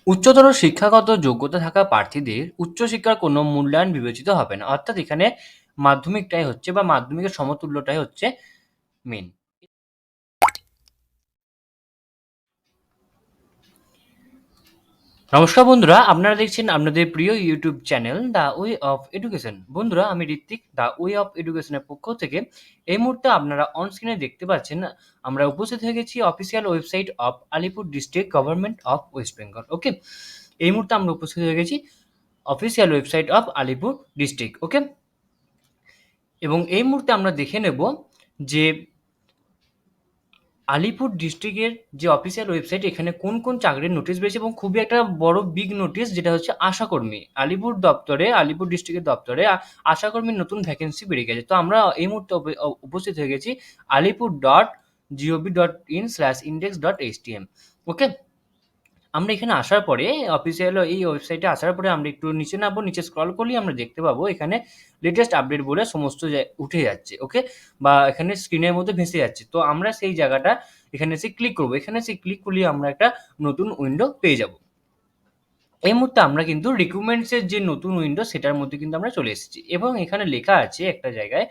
উচ্চতর শিক্ষাগত যোগ্যতা থাকা প্রার্থীদের উচ্চশিক্ষার কোনো মূল্যায়ন বিবেচিত হবে না। অর্থাৎ এখানে মাধ্যমিকটাই হচ্ছে বা মাধ্যমিকের সমতুল্যটাই হচ্ছে মেন। নমস্কার বন্ধুরা, আপনারা দেখছেন আপনাদের প্রিয় YouTube channel the way of education. বন্ধুরা, আমি ঋত্বিক, দ্য ওয়ে অফ এডুকেশনের পক্ষ থেকে। এই মুহূর্তে আপনারা অন স্ক্রিনে দেখতে পাচ্ছেন আমরা উপস্থিত হয়ে গেছি official website of Alipore district government of west Bengal. Okay, এই মুহূর্তে আমরা উপস্থিত হয়ে গেছি official website of Alipore district. Okay, এবং এই মুহূর্তে আমরা দেখে নেব যে আলিপুর ডিস্ট্রিক্টের যে অফিসিয়াল ওয়েবসাইট, এখানে কোন কোন চাকরির নোটিশ বেরিয়েছে এবং খুবই একটা বড় বিগ নোটিশ, যেটা হচ্ছে আশাকর্মী। আলিপুর ডিস্ট্রিক্টের দপ্তরে আশাকর্মীর নতুন ভ্যাকেন্সি বেরিয়ে গেছে। তো আমরা এই মুহূর্তে উপস্থিত হয়ে গেছি alipur.gov.in/index.htm। ওকে, আমরা এখানে আসার পরে অফিসিয়াল এই ওয়েবসাইটে আসার পরে আমরা একটু নিচে নামবো। নিচে স্ক্রল করলেই আমরা দেখতে পাবো এখানে লেটেস্ট আপডেট বলে সমস্ত উঠে যাচ্ছে। ওকে, বা এখানে স্ক্রিনের মধ্যে ভেসে যাচ্ছে। তো আমরা সেই জায়গাটা এখানে এসে ক্লিক করবো। এখানে এসে ক্লিক করলে আমরা একটা নতুন উইন্ডো পেয়ে যাব। এই মুহূর্তে আমরা কিন্তু রিক্রুটমেন্টসের যে নতুন উইন্ডো সেটার মধ্যে কিন্তু আমরা চলে এসেছি এবং এখানে লেখা আছে একটা জায়গায়,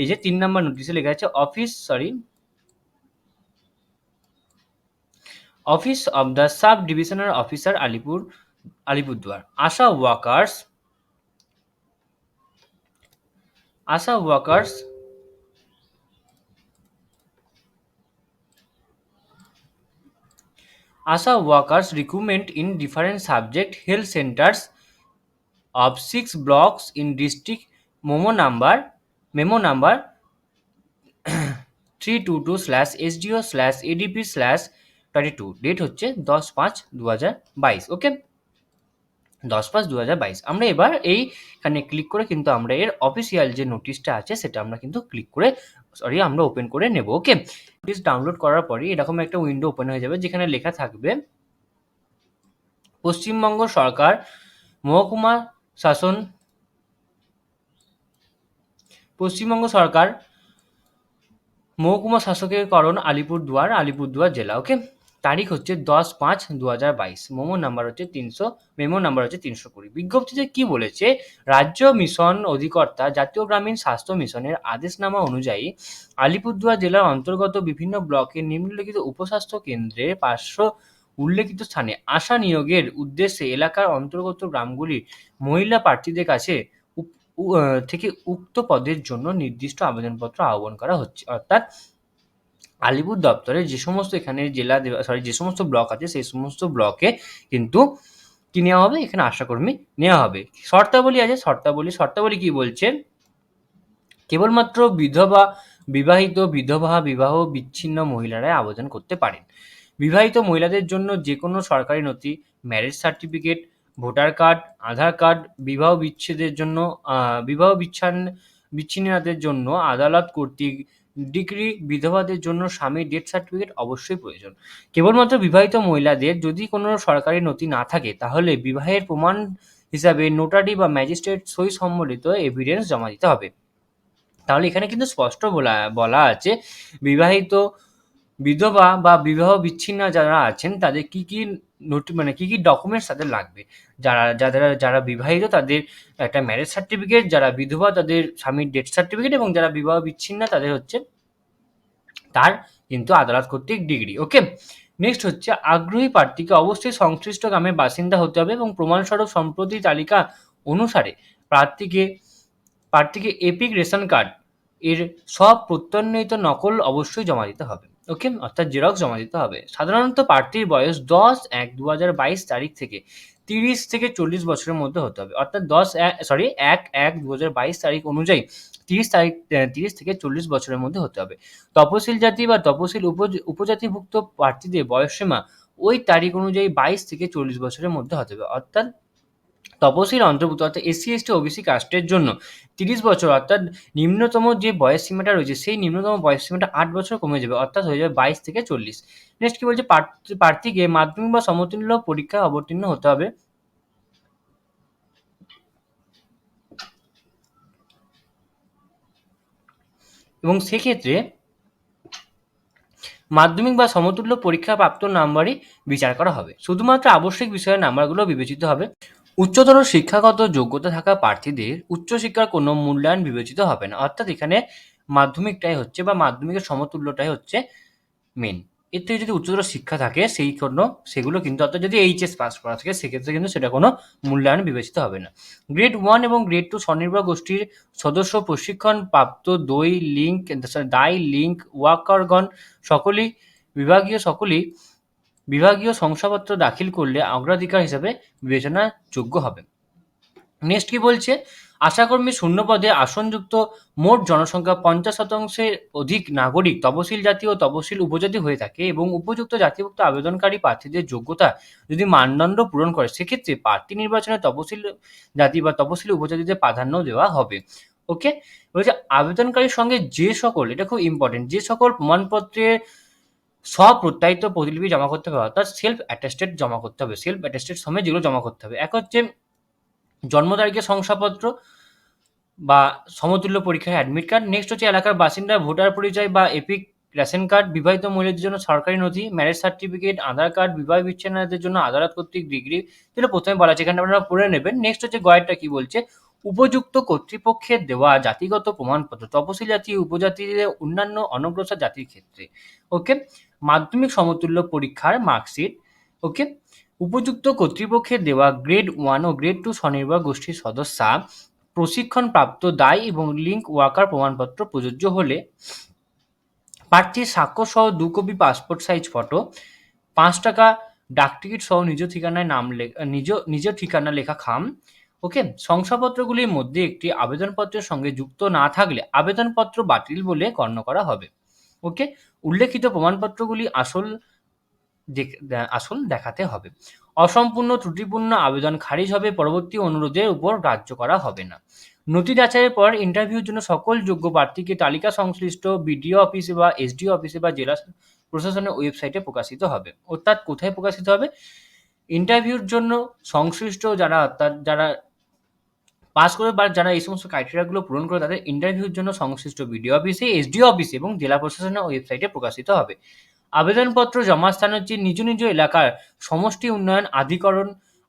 এই যে 3 নাম্বার নোটিশে লেখা আছে office of the sub divisional officer Alipurduar. Asha workers recruitment in different subject health centers of 6 blocks in district memo number 322/SDO/ADP/22। Date হচ্ছে 10/5/2022। ওকে, 10/5/2022। আমরা এবার এইখানে ক্লিক করে কিন্তু আমরা এর অফিসিয়াল যে নোটিশটা আছে সেটা আমরা কিন্তু আমরা ওপেন করে নেব। ওকে, নোটিশ ডাউনলোড করার পরে এরকম একটা উইন্ডো ওপেন হয়ে যাবে, যেখানে লেখা থাকবে পশ্চিমবঙ্গ সরকার মহকুমা শাসন পশ্চিমবঙ্গ সরকার মহকুমা শাসকের করণ আলিপুরদুয়ার জেলা। ওকে, তারিখ হচ্ছে 10/5/2022। মেমো নাম্বার হচ্ছে 320। বিজ্ঞপ্তিতে কি বলেছে, রাজ্য মিশন অধিকর্তা জাতীয় গ্রামীণ স্বাস্থ্য মিশনের আদেশনামা অনুযায়ী আলিপুরদুয়ার জেলার অন্তর্গত বিভিন্ন ব্লকের নিম্নলিখিত উপস্বাস্থ্য কেন্দ্রের পার্শ্ব উল্লেখিত স্থানে আশা নিয়োগের উদ্দেশ্যে এলাকার অন্তর্গত গ্রামগুলির মহিলা প্রার্থীদের কাছে থেকে উক্ত পদের জন্য নির্দিষ্ট আবেদনপত্র আহ্বান করা হচ্ছে। অর্থাৎ আলিপুর দপ্তরে যে সমস্ত এখানে যে সমস্ত ব্লক আছে সেই সমস্ত ব্লকে কিন্তু কি নেওয়া হবে, এখানে আশাকর্মী নেওয়া হবে। শর্তাবলী আছে, শর্তাবলী কি বলছে, কেবলমাত্র বিবাহ বিচ্ছিন্ন মহিলারাই আবেদন করতে পারেন। বিবাহিত মহিলাদের জন্য যে কোনো সরকারি নথি, ম্যারেজ সার্টিফিকেট, ভোটার কার্ড, আধার কার্ড, বিচ্ছিন্নতাদের জন্য আদালত কর্তৃক ডিগ্রি, বিধবাদের জন্য স্বামীর ডেথ সার্টিফিকেট অবশ্যই প্রয়োজন। কেবলমাত্র বিবাহিত মহিলাদের যদি কোনো সরকারি নথি না থাকে তাহলে বিবাহের প্রমাণ হিসাবে নোটারি বা ম্যাজিস্ট্রেট সই সম্বলিত এভিডেন্স জমা দিতে হবে। তাহলে এখানে কিন্তু স্পষ্ট বলা আছে বিবাহিত, বিধবা বা বিবাহ বিচ্ছিন্ন যারা আছেন তাদের কি কি কি কি ডকুমেন্টস তাদের লাগবে। যারা বিবাহিত তাদের একটা ম্যারেজ সার্টিফিকেট, যারা বিধবা তাদের স্বামীর ডেথ সার্টিফিকেট, এবং যারা বিবাহ বিচ্ছিন্ন তাদের হচ্ছে তার কিন্তু আদালত কর্তৃক ডিগ্রি। ওকে, নেক্সট হচ্ছে আগ্রহী প্রার্থীকে অবশ্যই সংশ্লিষ্ট গ্রামের বাসিন্দা হতে হবে এবং প্রমাণস্বরূপ সম্প্রতি তালিকা অনুসারে প্রার্থীকে এপিক রেশন কার্ড এর সব প্রত্যয়িত নকল অবশ্যই জমা দিতে হবে। ওকে, অর্থাৎ জেরক্স জমা দিতে হবে। সাধারণত প্রার্থীর বয়স 10/1/2022 তারিখ থেকে 30 থেকে 40 বছরের মধ্যে হতে হবে। অর্থাৎ 1/1/2022 তারিখ অনুযায়ী 30 থেকে 40 বছরের মধ্যে হতে হবে। তপশিল জাতি বা তপশিল উপজাতিভুক্ত প্রার্থীদের বয়সসীমা ওই তারিখ অনুযায়ী 22 থেকে 40 বছরের মধ্যে হতে হবে। অর্থাৎ তপশিল অন্তর্ভুক্ত অর্থাৎ এসসি এসটি ওবিসি কাস্টের জন্য 30 বছর, অর্থাৎ নিম্নতম যে বয়স সীমাটা রয়েছে সেই নিম্নতম বয়স সীমাটা 8 বছর কমে যাবে, অর্থাৎ হয়ে যাবে 22 থেকে 40। নেক্সট কি বলছে, প্রার্থীকে মাধ্যমিক বা সমতুল্য পরীক্ষায় অবতীর্ণ হতে হবে এবং সেক্ষেত্রে মাধ্যমিক বা সমতুল্য পরীক্ষা প্রাপ্ত নাম্বারই বিচার করা হবে। শুধুমাত্র আবশ্যিক বিষয়ের নাম্বারগুলো বিবেচিত হবে। উচ্চতর শিক্ষাগত যোগ্যতা থাকা প্রার্থীদের উচ্চশিক্ষার কোনো মূল্যায়ন বিবেচিত হবে না। অর্থাৎ এখানে মাধ্যমিকটাই হচ্ছে বা মাধ্যমিকের সমতুল্যটাই হচ্ছে মেন। এর থেকে যদি উচ্চতর শিক্ষা থাকে সেগুলো কিন্তু, অর্থাৎ যদি এইচএস পাস করা থাকে সেক্ষেত্রে কিন্তু সেটা কোনো মূল্যায়ন বিবেচিত হবে না। গ্রেড 1 এবং গ্রেড 2 স্বনির্ভর গোষ্ঠীর সদস্য প্রশিক্ষণ প্রাপ্ত দায় লিঙ্ক ওয়ার্কারগণ সকলেই বিভাগীয় শংসাপত্র দাখিল করলে অগ্রাধিকার হিসেবে বিবেচনাযোগ্য হবে। নেক্সট কি বলছে, আশাকর্মী শূন্যপদে আসনযুক্ত মোট জনসংখ্যা 50% অধিক নাগরিক তপশিল জাতি ও তপশিল উপজাতি হয়ে থাকে এবং উপযুক্ত জাতিভুক্ত আবেদনকারী প্রার্থীদের যোগ্যতা যদি মানদণ্ড পূরণ করে, সেক্ষেত্রে প্রার্থী নির্বাচনে তপশিল জাতি বা তপশিলি উপজাতিদের প্রাধান্য দেওয়া হবে। ওকে, বলছে আবেদনকারীর সঙ্গে যে সকল, এটা খুব ইম্পর্টেন্ট, যে সকল প্রমাণপত্রের স্বপ্রত্যায়িত প্রতিলিপি জমা করতে হবে, অর্থাৎ সেলফ অ্যাটেস্টেড জমা করতে হবে। সেলফ অ্যাটেস্টেড সময় যেগুলো জমা করতে হবে, এক হচ্ছে জন্ম তারিখের শংসাপত্র বা সমতুল্য পরীক্ষার অ্যাডমিট কার্ড। নেক্সট হচ্ছে এলাকার বাসিন্দা ভোটার পরিচয় বা এপিক রেশন কার্ড, বিবাহিত মহিলাদের জন্য সরকারি নথি, ম্যারেজ সার্টিফিকেট, আধার কার্ড, বিবাহ বিচ্ছিন্নদের জন্য আদালত কর্তৃক ডিগ্রি, যেটা প্রথমে বলা আছে এখানে আপনারা পড়ে নেবেন। নেক্সট হচ্ছে গয়েরটা কি বলছে, উপযুক্ত কর্তৃপক্ষের দেওয়া জাতিগত প্রমাণপত্র তপশিলি জাতি উপজাতিদের অন্যান্য অনগ্রসর জাতির ক্ষেত্রে। ওকে, মাধ্যমিক সমতুল্য পরীক্ষার মার্কশিট। ওকে, উপযুক্ত কর্তৃপক্ষের দেওয়া গ্রেড 1 ও গ্রেড 2 স্বনির্ভর গোষ্ঠীর সদস্যা প্রশিক্ষণপ্রাপ্ত দায় এবং লিঙ্ক ওয়ার্কার প্রমাণপত্র প্রযোজ্য হলে প্রার্থীর স্বাক্ষর সহ 2 কপি পাসপোর্ট সাইজ ফটো, 5 টাকা ডাকটিকিট সহ নিজ ঠিকানা লেখা খাম। ওকে, শংসাপত্রগুলির মধ্যে একটি আবেদনপত্রের সঙ্গে যুক্ত না থাকলে আবেদনপত্র বাতিল বলে গণ্য করা হবে। ওকে, উল্লেখিত প্রমাণপত্রগুলি আসল দেখাতে হবে। অসম্পূর্ণ ত্রুটিপূর্ণ আবেদন খারিজ হবে, পরবর্তী অনুরোধের উপর গ্রাহ্য করা হবে না। নথি যাচাইয়ের পর ইন্টারভিউর জন্য সকল যোগ্য প্রার্থীকে তালিকা সংশ্লিষ্ট বিডিও অফিসে বা এসডিও অফিসে বা জেলা প্রশাসনের ওয়েবসাইটে প্রকাশিত হবে। অর্থাৎ কোথায় প্রকাশিত হবে, ইন্টারভিউর জন্য সংশ্লিষ্ট যারা পাস করে বা যারা এই সমস্ত ক্রাইটেরিয়াগুলো পূরণ করে তাদের ইন্টারভিউর জন্য সংশ্লিষ্ট বিডিও অফিসে, এসডিও অফিসে এবং জেলা প্রশাসনের ওয়েবসাইটে প্রকাশিত হবে। আবেদনপত্র জমা স্থান হচ্ছে নিজ নিজ এলাকার সমষ্টি উন্নয়ন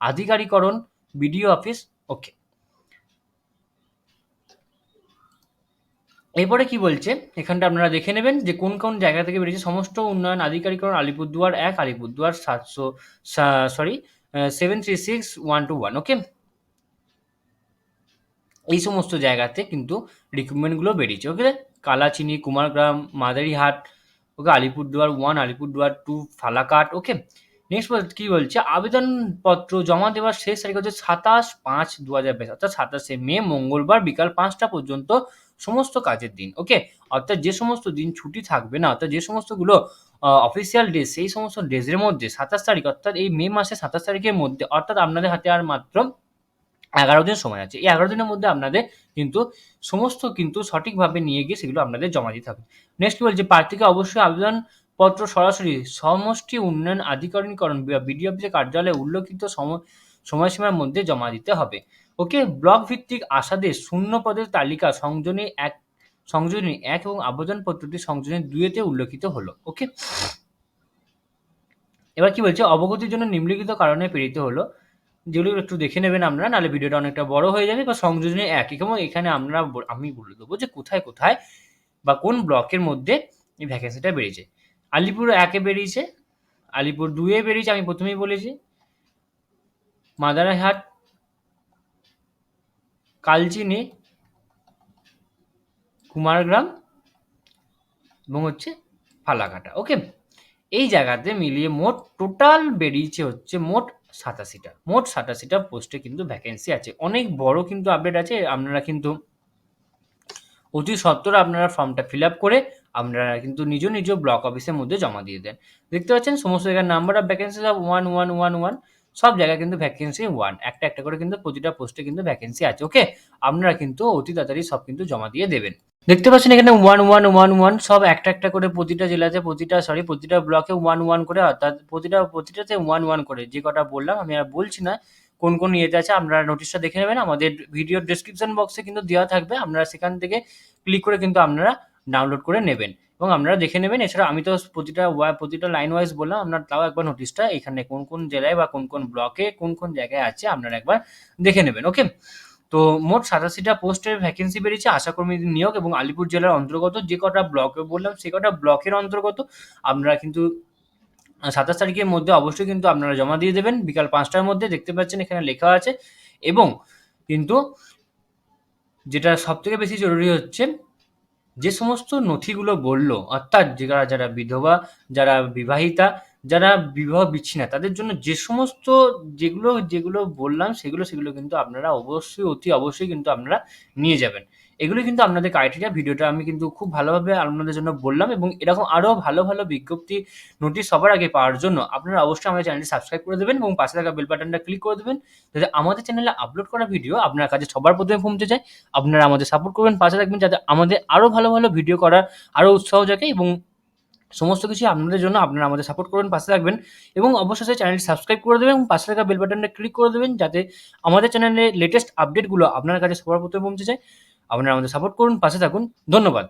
আধিকারিকরণ বিডিও অফিস। ওকে, এরপরে কি বলছে এখানটা আপনারা দেখে নেবেন যে কোন কোন জায়গা থেকে বেরিয়েছে। সমস্ত উন্নয়ন আধিকারিকরণ আলিপুরদুয়ার 1, আলিপুরদুয়ার 736-121। ওকে, এই সমস্ত জায়গাতে কিন্তু রিক্রুটমেন্টগুলো বেরিয়েছে। ওকে, কালাচিনি, কুমারগ্রাম, মাদারিহাট, ওকে, আলিপুরদুয়ার 1, আলিপুরদুয়ার 2, ফালাকাট। ওকে, নেক্সট কি বলছে, আবেদনপত্র জমা দেওয়ার শেষ তারিখ হচ্ছে 27/5/2022, অর্থাৎ 27শে মে মঙ্গলবার বিকাল 5টা পর্যন্ত সমস্ত কাজের দিন। ওকে, অর্থাৎ যে সমস্ত দিন ছুটি থাকবে না, অর্থাৎ যে সমস্তগুলো অফিসিয়াল ডেজ, সেই সমস্ত ডেজের মধ্যে 27 তারিখ, অর্থাৎ এই মে মাসের 27 তারিখের মধ্যে, অর্থাৎ আপনাদের হাতে আর মাত্র 11 দিন সময় আছে। এই 11 দিনের মধ্যে আপনাদের কিন্তু সমস্ত কিন্তু সঠিকভাবে নিয়ে গিয়ে সেগুলো আপনাদের জমা দিতে হবে। নেক্সট কি বলছে, প্রার্থীকে অবশ্যই আবেদনপত্র সরাসরি সমষ্টি উন্নয়ন আধিকারিকরণ বা বিডিও অফিসের কার্যালয়ে উল্লেখিত সময়সীমার মধ্যে জমা দিতে হবে। ওকে, ব্লক ভিত্তিক আশাদের শূন্য পদের তালিকা সংযোজনী 1 এবং আবেদনপত্রটি সংযোজনী 2-তে উল্লেখিত হলো। ওকে, এবার কি বলছে, অবগতির জন্য নিম্নলিখিত কারণে প্রেরিত হলো, যেগুলো একটু দেখে নেবেন আপনারা, নাহলে ভিডিওটা অনেকটা বড় হয়ে যাবে। বা সংযোজনী 1, এবং এখানে আমি বলে দেবো যে কোথায় কোথায় বা কোন ব্লকের মধ্যে এই ভ্যাকেন্সিটা বেরিয়েছে। আলিপুর 1-এ বেরিয়েছে, আলিপুর 2-এ বেরিয়েছে, আমি প্রথমেই বলেছি, মাদারিহাট, কালচিনি, কুমারগ্রাম এবং হচ্ছে ফালাকাটা। ওকে, এই জায়গাতে মিলিয়ে মোট টোটাল বেরিয়েছে হচ্ছে মোট 87টা পোস্টে কিন্তু ভ্যাকেন্সি আছে। অনেক বড় কিন্তু আপডেট আছে। আপনারা কিন্তু অতি সত্বর আপনারা ফর্মটা ফিল আপ করে আপনারা কিন্তু নিজ নিজ ব্লক অফিসের মধ্যে জমা দিয়ে দেন। দেখতে পাচ্ছেন সমস্ত জায়গায় নাম্বার অফ ভ্যাকেন্সি সব 1111, সব জায়গায় কিন্তু ভ্যাকেন্সি 1, একটা একটা করে কিন্তু প্রতিটা পোস্টে কিন্তু ভ্যাকেন্সি আছে। ওকে, আপনারা কিন্তু অতি তাড়াতাড়ি সব কিন্তু জমা দিয়ে দেবেন। দেখতে পাচ্ছেন এখানে 1111 সব একটা একটা করে প্রতিটা জেলাতে প্রতিটা ব্লকে 11 করে, অর্থাৎ প্রতিটাতে 11 করে। যে কটা বললাম আমি আর বলছি না কোন কোন ইয়েতে আছে, আপনারা নোটিশটা দেখে নেবেন। আমাদের ভিডিও ডেসক্রিপশন বক্সে কিন্তু দেওয়া থাকবে, আপনারা সেখান থেকে ক্লিক করে কিন্তু আপনারা ডাউনলোড করে নেবেন। এবং আপনারা দেখে নেবেন। এছাড়া আমি তো প্রতিটা লাইন ওয়াইজ বললাম, আপনারা তাও একবার নোটিশটা এখানে কোন কোন জেলায় বা কোন কোন ব্লকে কোন কোন জায়গায় আছে আপনারা একবার দেখে নেবেন। ওকে, তো মোট 87টা পোস্টের ভ্যাকেন্সি বেরিয়েছে আশাকর্মীর নিয়োগ, এবং আলিপুর জেলার অন্তর্গত যে কটা ব্লকে বললাম সে কটা ব্লকের অন্তর্গত। আপনারা কিন্তু 27 তারিখের মধ্যে অবশ্যই কিন্তু আপনারা জমা দিয়ে দেবেন বিকাল 5টার মধ্যে। দেখতে পাচ্ছেন এখানে লেখা আছে। এবং কিন্তু যেটা সব থেকে বেশি জরুরি হচ্ছে, যে সমস্ত নথিগুলো বললো, অর্থাৎ যারা বিধবা, যারা বিবাহিতা, যারা বিবাহ বিচ্ছিন্না, তাদের জন্য যে সমস্ত যেগুলো যেগুলো বললাম সেগুলো কিন্তু আপনারা অতি অবশ্যই কিন্তু আপনারা নিয়ে যাবেন। এগুলো কিন্তু আপনাদের ক্রাইটেরিয়া। ভিডিওটা আমি কিন্তু খুব ভালোভাবে আপনাদের জন্য বললাম, এবং এরকম আরও ভালো ভালো বিজ্ঞপ্তি নোটিশ সবার আগে পাওয়ার জন্য আপনারা অবশ্যই আমাদের চ্যানেলটি সাবস্ক্রাইব করে দেবেন এবং পাশে থাকা বেল বাটনটা ক্লিক করে দেবেন, যাতে আমাদের চ্যানেলে আপলোড করা ভিডিও আপনার কাছে সবার প্রথমে পৌঁছে যায়। আপনারা আমাদের সাপোর্ট করবেন, পাশে থাকবেন, যাতে আমাদের আরও ভালো ভালো ভিডিও করার আরও উৎসাহ জাগে, এবং সমস্ত কিছু আপনাদের জন্য আপনারা আমাদের সাপোর্ট করবেন, পাশে থাকবেন, এবং অবশ্যই চ্যানেলটি সাবস্ক্রাইব করে দেবেন এবং পাশে থাকা বেল বাটনটা ক্লিক করে দেবেন, যাতে আমাদের চ্যানেলে লেটেস্ট আপডেটগুলো আপনার কাছে সবার প্রথমে পৌঁছে যায়। আপনারা আমাদের সাপোর্ট করুন, পাশে থাকুন। ধন্যবাদ।